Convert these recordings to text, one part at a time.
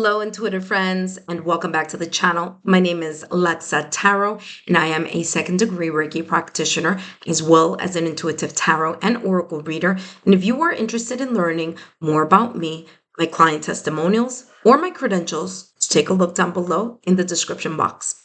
Hello, intuitive friends, and welcome back to the channel. My name is Lexa Tarot, and I am a second-degree Reiki practitioner, as well as an intuitive tarot and oracle reader. And if you are interested in learning more about me, my client testimonials, or my credentials, take a look down below in the description box.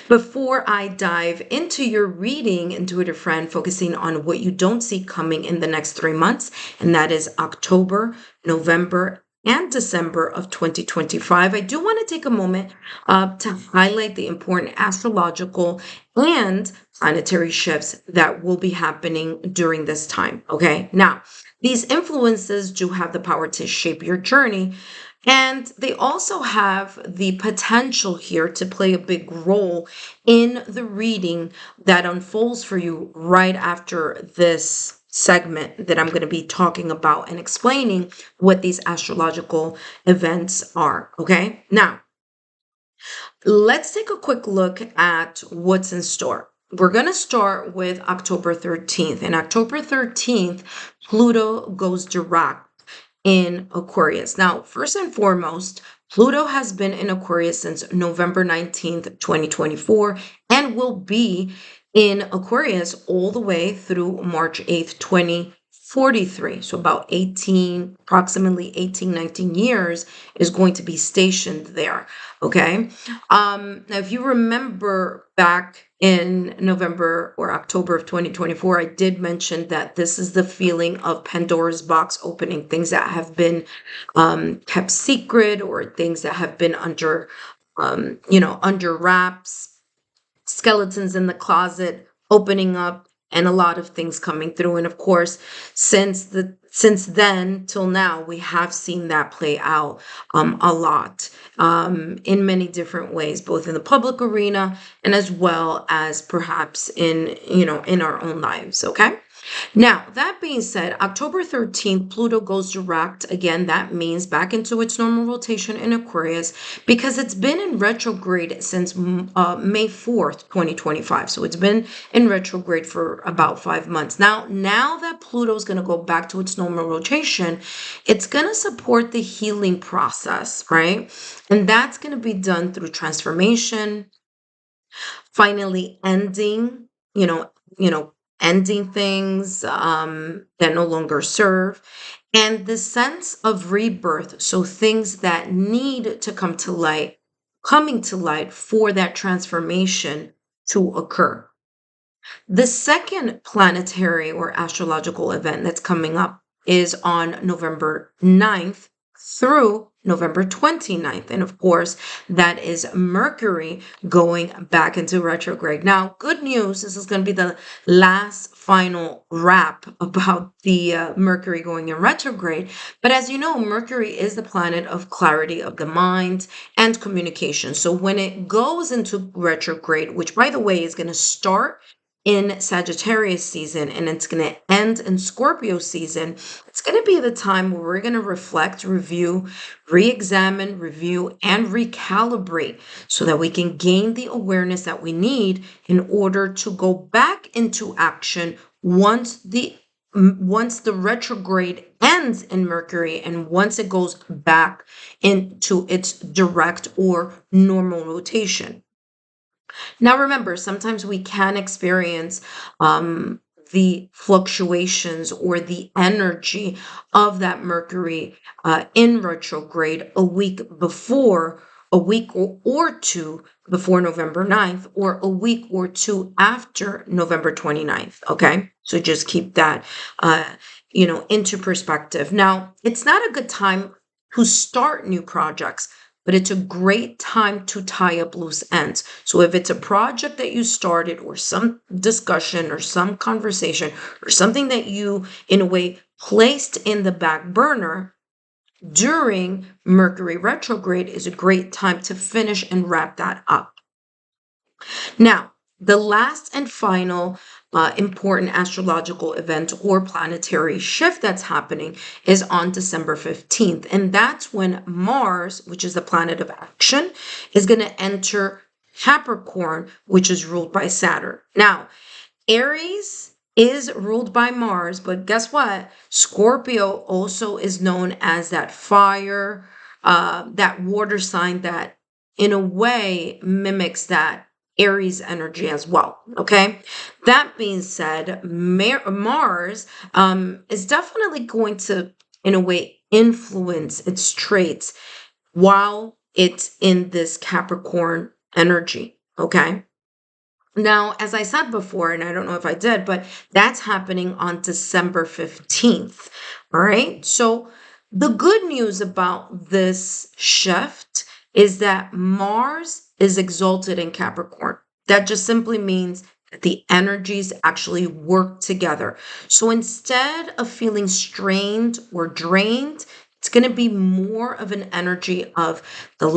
Before I dive into your reading, intuitive friend, focusing on what you don't see coming in the next 3 months, and that is October, November, and December of 2025, I do want to take a moment to highlight the important astrological and planetary shifts that will be happening during this time. Okay, now these influences do have the power to shape your journey, and they also have the potential here to play a big role in the reading that unfolds for you right after this segment that I'm going to be talking about and explaining what these astrological events are. Okay, now let's take a quick look at what's in store. We're going to start with October 13th. And October 13th, Pluto goes direct in Aquarius. Now, first and foremost, Pluto has been in Aquarius since November 19th, 2024, and will be in Aquarius all the way through March 8th, 2043. So about approximately 18, 19 years is going to be stationed there. Okay. Now, if you remember back in November or October of 2024, I did mention that this is the feeling of Pandora's box opening, things that have been kept secret or things that have been under, under wraps, skeletons in the closet opening up, and a lot of things coming through. And of course, since then till now, we have seen that play out a lot in many different ways, both in the public arena and as well as perhaps in our own lives. Okay. Now, that being said, October 13th, Pluto goes direct. Again, that means back into its normal rotation in Aquarius, because it's been in retrograde since May 4th, 2025. So it's been in retrograde for about 5 months. Now that Pluto is going to go back to its normal rotation, it's going to support the healing process, right? And that's going to be done through transformation, finally ending, ending things that no longer serve, and the sense of rebirth. So things that need to come to light, coming to light for that transformation to occur. The second planetary or astrological event that's coming up is on November 9th through November 29th. And of course, that is Mercury going back into retrograde. Now, good news, this is going to be the last final wrap about the Mercury going in retrograde. But as you know, Mercury is the planet of clarity of the mind and communication. So when it goes into retrograde, which by the way is going to start in Sagittarius season and it's going to end in Scorpio season, it's going to be the time where we're going to reflect, review, re-examine, review, and recalibrate so that we can gain the awareness that we need in order to go back into action once the retrograde ends in Mercury and once it goes back into its direct or normal rotation. Now, remember, sometimes we can experience the fluctuations or the energy of that Mercury in retrograde a week or two before November 9th, or a week or two after November 29th. Okay. So just keep that, into perspective. Now, it's not a good time to start new projects, but it's a great time to tie up loose ends. So if it's a project that you started, or some discussion or some conversation or something that you in a way placed in the back burner during Mercury retrograde, is a great time to finish and wrap that up. Now, the last and final important astrological event or planetary shift that's happening is on December 15th. And that's when Mars, which is the planet of action, is going to enter Capricorn, which is ruled by Saturn. Now, Aries is ruled by Mars, but guess what? Scorpio also is known as that fire, that water sign that in a way mimics that Aries energy as well. Okay. That being said, Mars is definitely going to, in a way, influence its traits while it's in this Capricorn energy. Okay. Now, as I said before, and I don't know if I did, but that's happening on December 15th. All right. So, the good news about this shift is that Mars is exalted in Capricorn. That just simply means that the energies actually work together. So, instead of feeling strained or drained, it's going to be more of an energy of the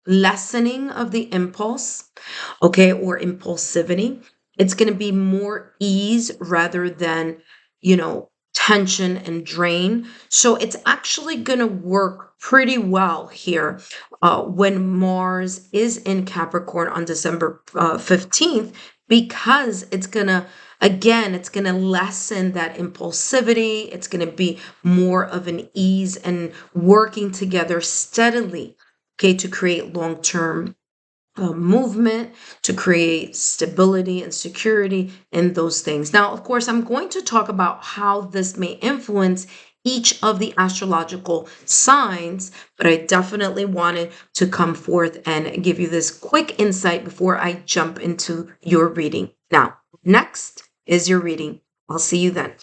lessening of the impulse, okay, or impulsivity. It's going to be more ease rather than, tension and drain. So it's actually going to work pretty well here when Mars is in Capricorn on December 15th, because it's going to lessen that impulsivity. It's going to be more of an ease and working together steadily, okay, to create long-term movement, to create stability and security in those things. Now, of course, I'm going to talk about how this may influence each of the astrological signs, but I definitely wanted to come forth and give you this quick insight before I jump into your reading. Now, next is your reading. I'll see you then.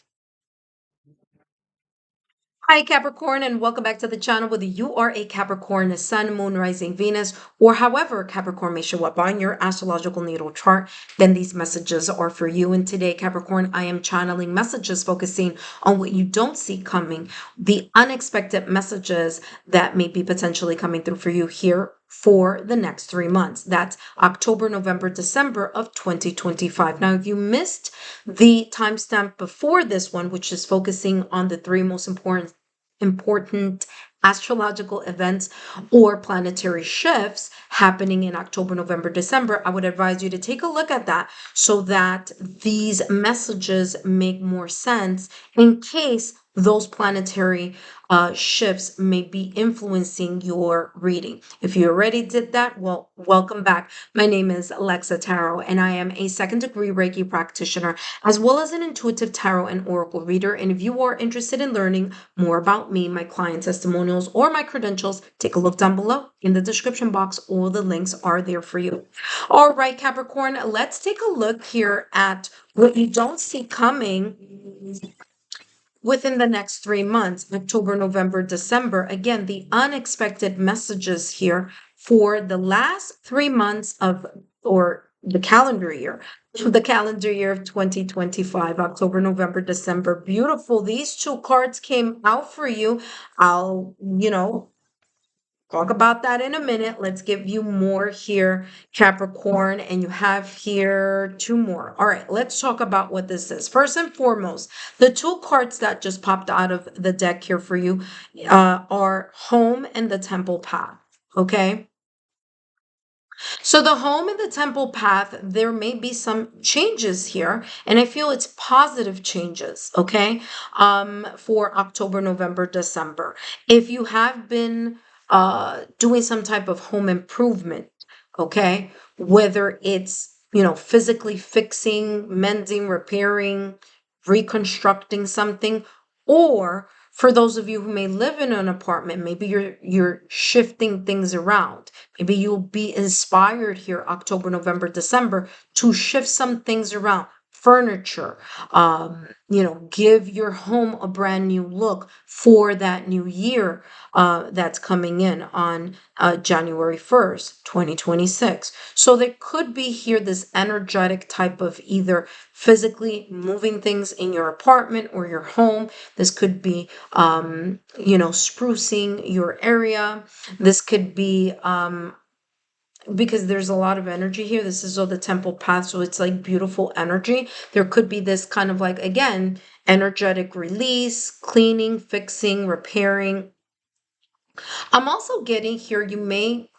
Hi, Capricorn, and welcome back to the channel. Whether you are a Capricorn, Sun, Moon, Rising, Venus, or however Capricorn may show up on your astrological natal chart, then these messages are for you. And today, Capricorn, I am channeling messages focusing on what you don't see coming, the unexpected messages that may be potentially coming through for you here for the next 3 months. That's October, November, December of 2025. Now, if you missed the timestamp before this one, which is focusing on the three most important astrological events or planetary shifts happening in October, November, December, I would advise you to take a look at that so that these messages make more sense in case those planetary shifts may be influencing your reading. If you already did that, well, welcome back. My name is Lexa Tarot, and I am a second degree Reiki practitioner, as well as an intuitive tarot and oracle reader. And if you are interested in learning more about me, my client testimonials, or my credentials, take a look down below in the description box. All the links are there for you. All right, Capricorn, let's take a look here at what you don't see coming within the next 3 months, October, November, December. Again, the unexpected messages here for the last 3 months of, or the calendar year, of 2025, October, November, December. Beautiful. These two cards came out for you. I'll, talk about that in a minute. Let's give you more here, Capricorn, and you have here two more. All right, let's talk about what this is. First and foremost, the two cards that just popped out of the deck here for you are Home and the Temple Path. Okay. So the home and the temple path, there may be some changes here, and I feel it's positive changes, okay? For October, November, December. If you have been doing some type of home improvement, okay, whether it's, physically fixing, mending, repairing, reconstructing something, or for those of you who may live in an apartment, maybe you're shifting things around. Maybe you'll be inspired here October, November, December to shift some things around. Furniture, give your home a brand new look for that new year that's coming in on January 1st, 2026. So there could be here this energetic type of either physically moving things in your apartment or your home. This could be, sprucing your area. This could be, because there's a lot of energy here. This is all the temple path, so it's like beautiful energy. There could be this kind of like, again, energetic release, cleaning, fixing, repairing. I'm also getting here, you may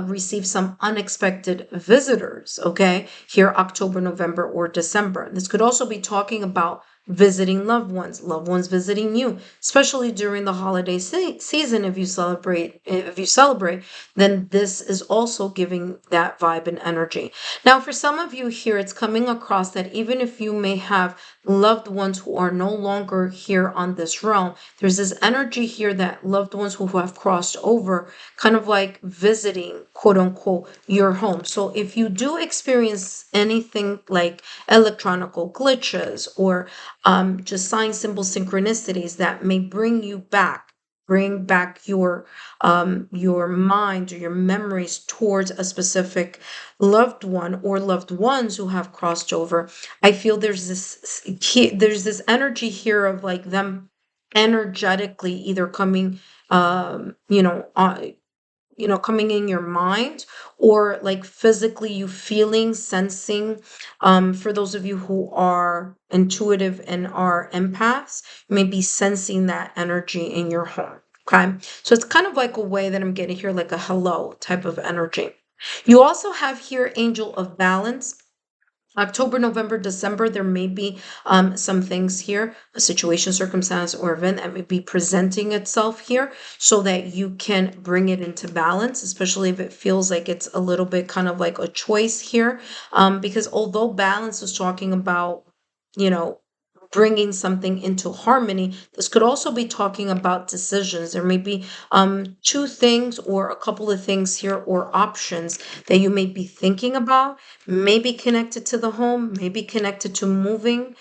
receive some unexpected visitors, okay? Here, October, November, or December. This could also be talking about visiting loved ones visiting you, especially during the holiday season. If you celebrate, then this is also giving that vibe and energy. Now, for some of you here, it's coming across that even if you may have loved ones who are no longer here on this realm, there's this energy here that loved ones who have crossed over, kind of like visiting, quote unquote, your home. So if you do experience anything like electronical glitches or just sign symbol synchronicities that may bring back your mind or your memories towards a specific loved one or loved ones who have crossed over. I feel there's this energy here of like them energetically either coming um you know on coming in your mind, or like physically you feeling, sensing. For those of you who are intuitive and are empaths, you may be sensing that energy in your home. Okay. So it's kind of like a way that I'm getting here, like a hello type of energy. You also have here Angel of Balance. October, November, December, there may be some things here, a situation, circumstance, or event that may be presenting itself here so that you can bring it into balance, especially if it feels like it's a little bit kind of like a choice here. Because although balance is talking about, you know, bringing something into harmony, this could also be talking about decisions. There may be two things or a couple of things here or options that you may be thinking about, maybe connected to the home, maybe connected to moving,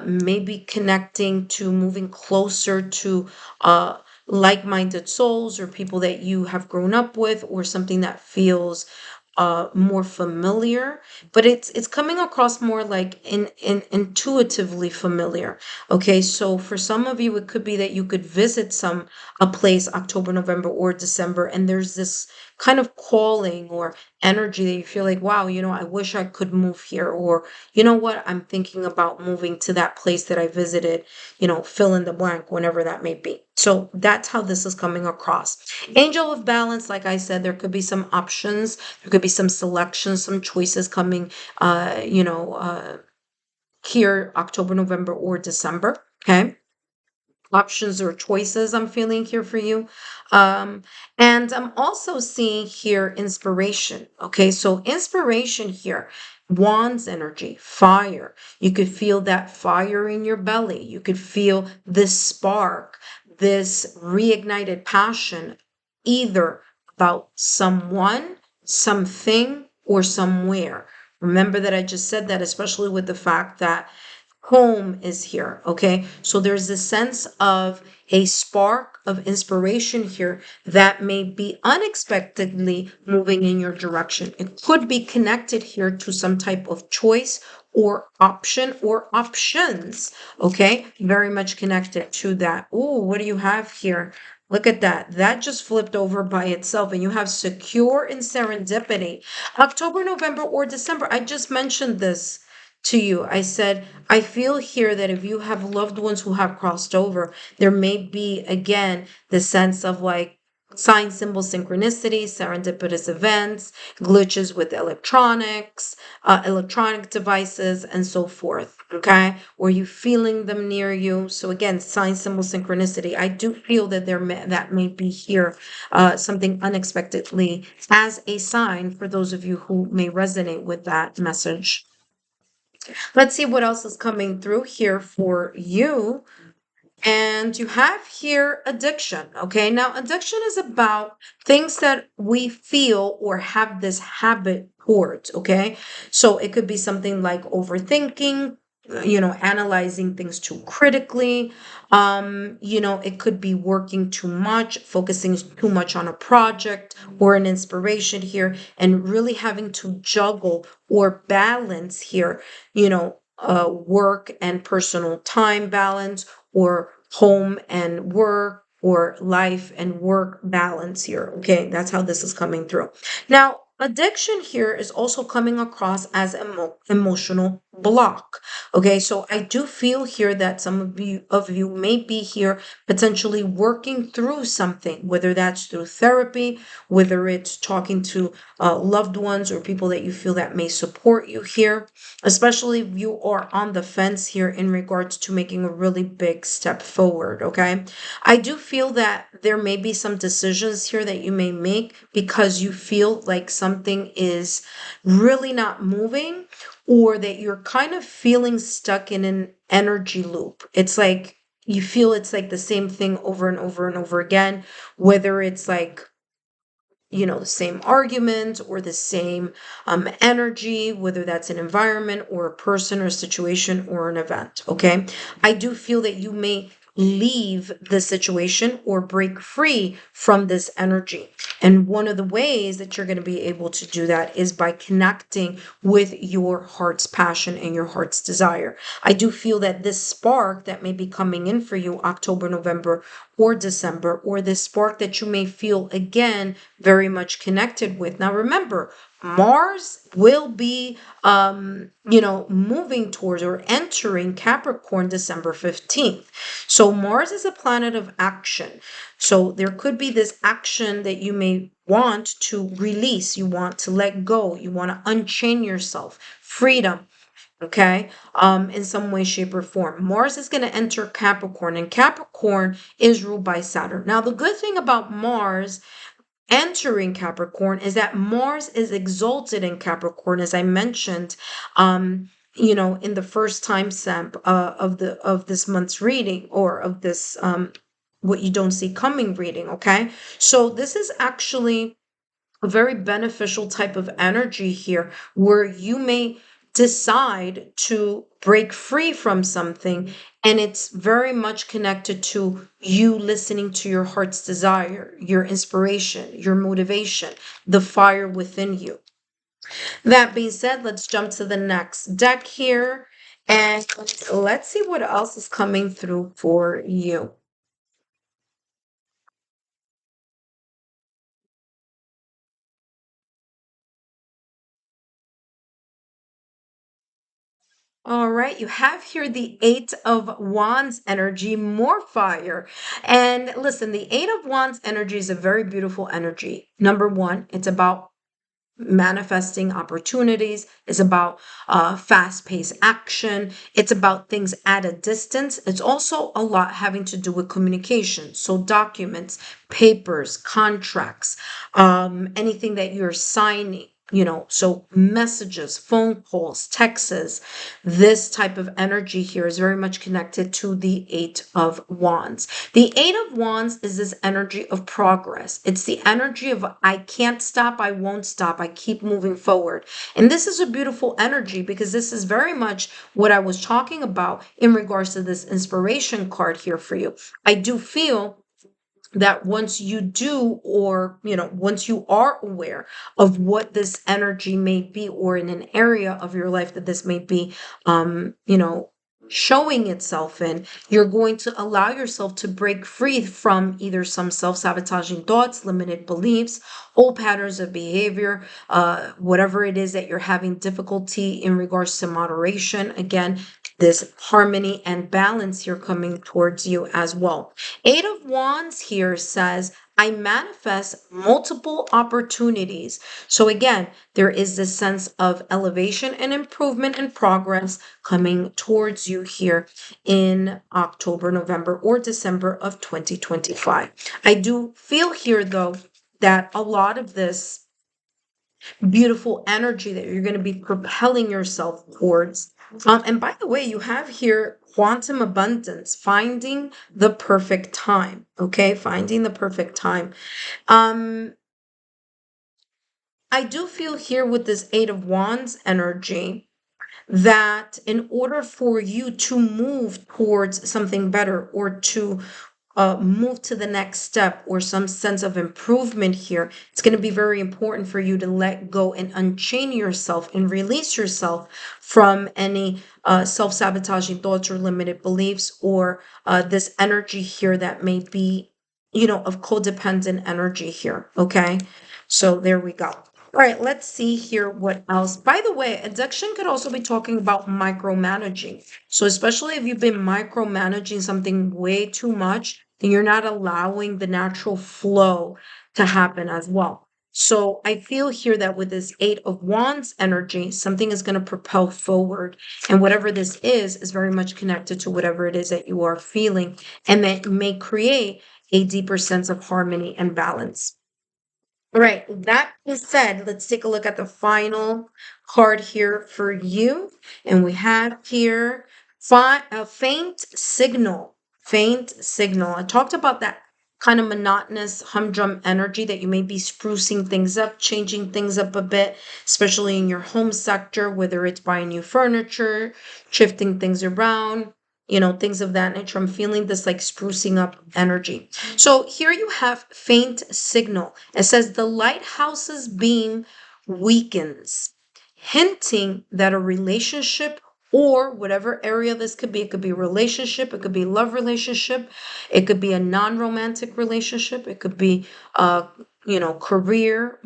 maybe connecting to moving closer to like-minded souls or people that you have grown up with, or something that feels more familiar, but it's coming across more like in intuitively familiar. Okay, so for some of you, it could be that you could visit a place October, November, or December, and there's this kind of calling or energy that you feel like, wow, I wish I could move here, or you know what, I'm thinking about moving to that place that I visited, fill in the blank, whenever that may be. So that's how this is coming across. Angel of Balance, like I said, there could be some options, there could be some selections, some choices coming, here October, November, or December. Okay, options or choices I'm feeling here for you. And I'm also seeing here inspiration. Okay, so inspiration here, wands energy, fire. You could feel that fire in your belly. You could feel this spark, this reignited passion, either about someone, something, or somewhere. Remember that I just said that, especially with the fact that home is here. Okay, so there's a sense of a spark of inspiration here that may be unexpectedly moving in your direction. It could be connected here to some type of choice or option or options. Okay, very much connected to that. Oh, what do you have here? Look at that. That just flipped over by itself, and you have secure and serendipity. October, November, or December. I just mentioned this to you. I said, I feel here that if you have loved ones who have crossed over, there may be again the sense of like sign symbol synchronicity, serendipitous events, glitches with electronics, electronic devices, and so forth. Okay, or you feeling them near you. So again, sign symbol synchronicity. I do feel that that may be here, something unexpectedly as a sign for those of you who may resonate with that message. Let's see what else is coming through here for you. And you have here addiction. Okay. Now, addiction is about things that we feel or have this habit towards. Okay. So it could be something like overthinking, analyzing things too critically. It could be working too much, focusing too much on a project or an inspiration here, and really having to juggle or balance here, work and personal time balance, or home and work, or life and work balance here. Okay, that's how this is coming through. Now, addiction here is also coming across as emotional block. Okay, so I do feel here that some of you may be here potentially working through something, whether that's through therapy, whether it's talking to loved ones or people that you feel that may support you here, especially if you are on the fence here in regards to making a really big step forward. Okay, I do feel that there may be some decisions here that you may make because you feel like something is really not moving, or that you're kind of feeling stuck in an energy loop. It's like you feel it's like the same thing over and over and over again, whether it's like, the same argument or the same energy, whether that's an environment or a person or a situation or an event. Okay, I do feel that you may leave the situation or break free from this energy, and one of the ways that you're going to be able to do that is by connecting with your heart's passion and your heart's desire. I do feel that this spark that may be coming in for you October, November, or December, or this spark that you may feel again very much connected with. Now remember, Mars will be moving towards or entering Capricorn December 15th. So Mars is a planet of action. So there could be this action that you may want to release, you want to let go, you want to unchain yourself, freedom. Okay, in some way, shape, or form. Mars is going to enter Capricorn, and Capricorn is ruled by Saturn. Now, the good thing about Mars entering Capricorn is that Mars is exalted in Capricorn, as I mentioned, in the first time stamp of this month's reading, or of this what you don't see coming reading. Okay, so this is actually a very beneficial type of energy here, where you may decide to break free from something, and it's very much connected to you listening to your heart's desire, your inspiration, your motivation, the fire within you. That being said, let's jump to the next deck here, and let's see what else is coming through for you. All right, you have here the Eight of Wands energy, more fire. And listen, the Eight of Wands energy is a very beautiful energy. Number one, it's about manifesting opportunities, it's about fast-paced action, it's about things at a distance. It's also a lot having to do with communication, so documents, papers, contracts, anything that you're signing, so messages, phone calls, texts. This type of energy here is very much connected to the Eight of Wands. The Eight of Wands is this energy of progress. It's the energy of I can't stop, I won't stop, I keep moving forward. And this is a beautiful energy, because this is very much what I was talking about in regards to this inspiration card here for you. I do feel that once you do, or once you are aware of what this energy may be, or in an area of your life that this may be showing itself in, you're going to allow yourself to break free from either some self-sabotaging thoughts, limited beliefs, old patterns of behavior, whatever it is that you're having difficulty in regards to moderation. Again, this harmony and balance here coming towards you as well. Eight of Wands here says, I manifest multiple opportunities. So again, there is this sense of elevation and improvement and progress coming towards you here in October, November, or December of 2025. I do feel here, though, that a lot of this beautiful energy that you're going to be propelling yourself towards. And by the way, you have here quantum abundance, finding the perfect time. Okay, finding the perfect time. Um, I do feel here with this Eight of Wands energy that in order for you to move towards something better, or to move to the next step, or some sense of improvement here, it's going to be very important for you to let go and unchain yourself and release yourself from any self-sabotaging thoughts or limited beliefs, or this energy here that may be, of codependent energy here. Okay, so there we go. All right, let's see here what else. By the way, addiction could also be talking about micromanaging. So, especially if you've been micromanaging something way too much, then you're not allowing the natural flow to happen as well. So, I feel here that with this Eight of Wands energy, something is going to propel forward. And whatever this is very much connected to whatever it is that you are feeling, and that may create a deeper sense of harmony and balance. All right, that being said, let's take a look at the final card here for you. And we have here a faint signal. Faint signal. I talked about that kind of monotonous humdrum energy that you may be sprucing things up, changing things up a bit, especially in your home sector, whether it's buying new furniture, shifting things around, things of that nature. I'm feeling this like sprucing up energy. So here you have faint signal. It says the lighthouse's beam weakens, hinting that a relationship or whatever area this could be, it could be a relationship, it could be a love relationship, it could be a non-romantic relationship, it could be career,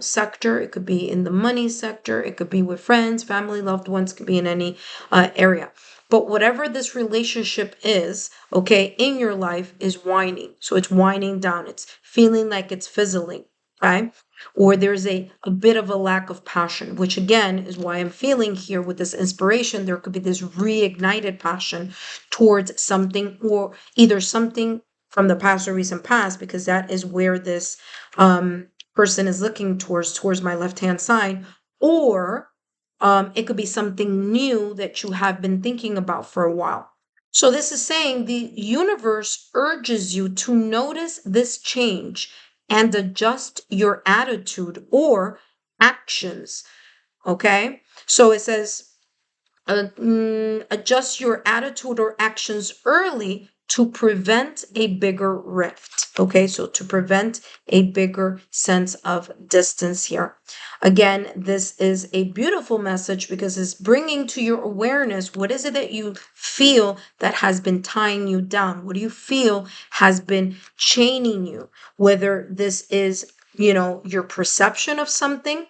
sector, it could be in the money sector, it could be with friends, family, loved ones, could be in any area. But whatever this relationship is, okay, in your life is whining. So it's whining down. It's feeling like it's fizzling, right? Or there's a bit of a lack of passion, which again is why I'm feeling here with this inspiration. There could be this reignited passion towards something, or either something from the past or recent past, because that is where this person is looking towards my left-hand side, or it could be something new that you have been thinking about for a while. So this is saying the universe urges you to notice this change and adjust your attitude or actions. Okay. So it says, adjust your attitude or actions early to prevent a bigger rift. Okay, so to prevent a bigger sense of distance here. Again, this is a beautiful message because it's bringing to your awareness what is it that you feel that has been tying you down? What do you feel has been chaining you? Whether this is, your perception of something,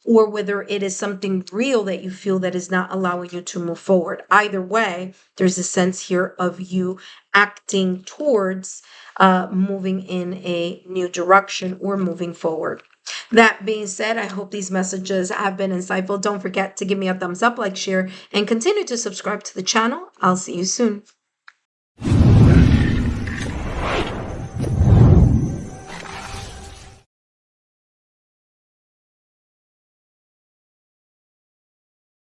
or whether it is something real that you feel that is not allowing you to move forward. Either way, there's a sense here of you acting towards moving in a new direction or moving forward. That being said, I hope these messages have been insightful. Don't forget to give me a thumbs up, like, share, and continue to subscribe to the channel. I'll see you soon.